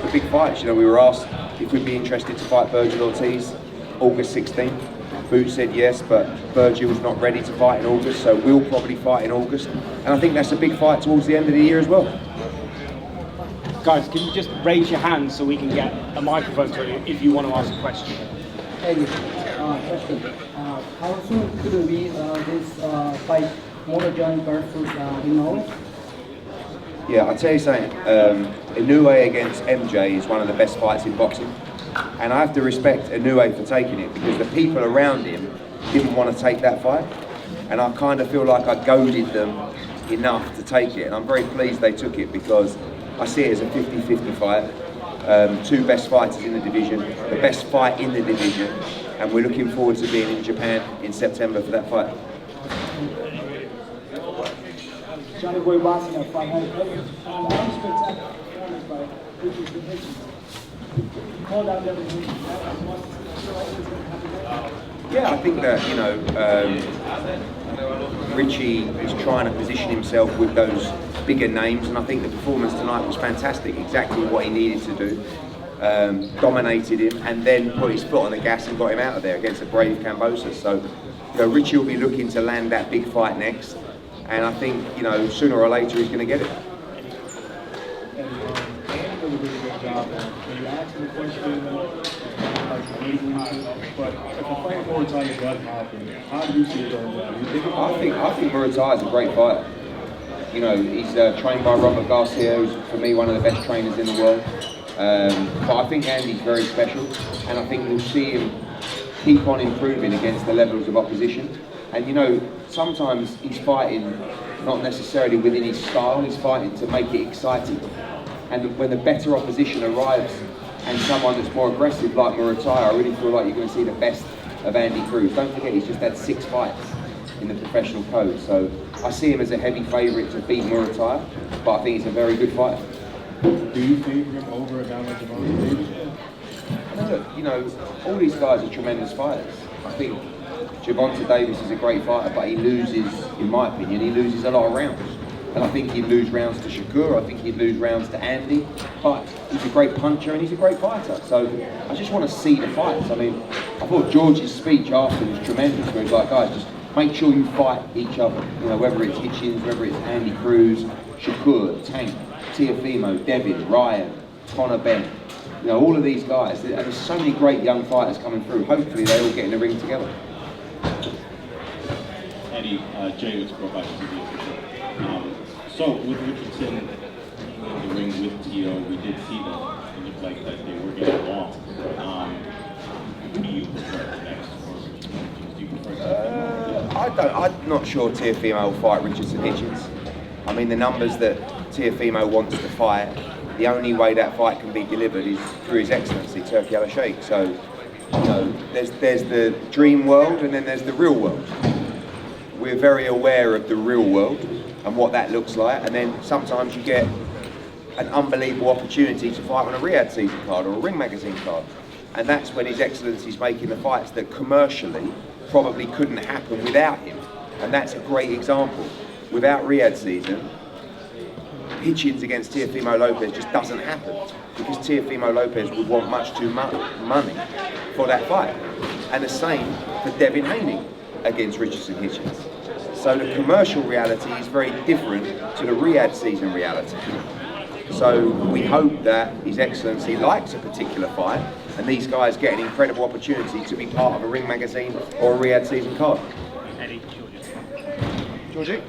for big fights. You know, we were asked if we'd be interested to fight Virgil Ortiz August 16th. Boot said yes, but Virgil's not ready to fight in August, so we'll probably fight in August. And I think that's a big fight towards the end of the year as well. Guys, can you just raise your hands so we can get a microphone to you if you want to ask a question? Question. How soon could we this fight Motojon versus Inoue? Yeah, I'll tell you something. Inoue against MJ is one of the best fights in boxing. And I have to respect Inoue for taking it because the people around him didn't want to take that fight. And I kind of feel like I goaded them enough to take it. And I'm very pleased they took it because I see it as a 50-50 fight. Two best fighters in the division, the best fight in the division. And we're looking forward to being in Japan in September for that fight. Johnny Boy Boxing at 500 players. That was spectacular performance by Hitchins with Hitchins. You called out everything. Yeah, I think that, you know, Richie is trying to position himself with those bigger names, and I think the performance tonight was fantastic, exactly what he needed to do. Dominated him and then put his foot on the gas and got him out of there against a brave Kambosos. So, you know, Richie will be looking to land that big fight next, and I think, you know, sooner or later he's going to get it. But if a fight Murataya does happen, how do you see it going down? I think Murataya is a great fighter. You know, he's trained by Robert Garcia, who's for me one of the best trainers in the world. But I think Andy's very special, and I think we'll see him keep on improving against the levels of opposition. And you know, sometimes he's fighting not necessarily within his style, he's fighting to make it exciting. And when the better opposition arrives and someone that's more aggressive like Murataya, I really feel like you're going to see the best of Andy Cruz. Don't forget, he's just had 6 fights in the professional code. So I see him as a heavy favourite to beat Murataya, but I think he's a very good fighter. Do you favour him over a guy like Javante Davis? Look, you know, all these guys are tremendous fighters. I think Javante Davis is a great fighter, but he loses, in my opinion, he loses a lot of rounds. And I think he'd lose rounds to Shakur, I think he'd lose rounds to Andy, but he's a great puncher and he's a great fighter. So I just want to see the fights. I mean, I thought George's speech after was tremendous, where he's like, guys, just make sure you fight each other. You know, whether it's Hitchins, whether it's Andy Cruz, Shakur, Tank, Teofimo, Devin, Ryan, Conor Ben. You know, all of these guys, there's so many great young fighters coming through. Hopefully they all get in the ring together. Eddie, Jay was brought back to the official. So with Richardson in the ring with Tito, we did see that it looked like that they were getting along. Who do you prefer next? Or do you prefer I'm not sure Teofimo will fight Richardson Hitchins. I mean, the numbers that Teofimo wants to fight, the only way that fight can be delivered is through His Excellency, Turki Al-Sheikh. So, you know, there's the dream world and then there's the real world. We're very aware of the real world and what that looks like, and then sometimes you get an unbelievable opportunity to fight on a Riyadh season card or a Ring Magazine card, and that's when His Excellency's making the fights that commercially probably couldn't happen without him, and that's a great example. Without Riyadh season, Hitchins against Teofimo Lopez just doesn't happen because Teofimo Lopez would want much too much money for that fight, and the same for Devin Haney against Richardson Hitchins. So the commercial reality is very different to the Riyadh season reality. So we hope that His Excellency likes a particular fight and these guys get an incredible opportunity to be part of a Ring Magazine or a Riyadh season card. Eddie, Georgie?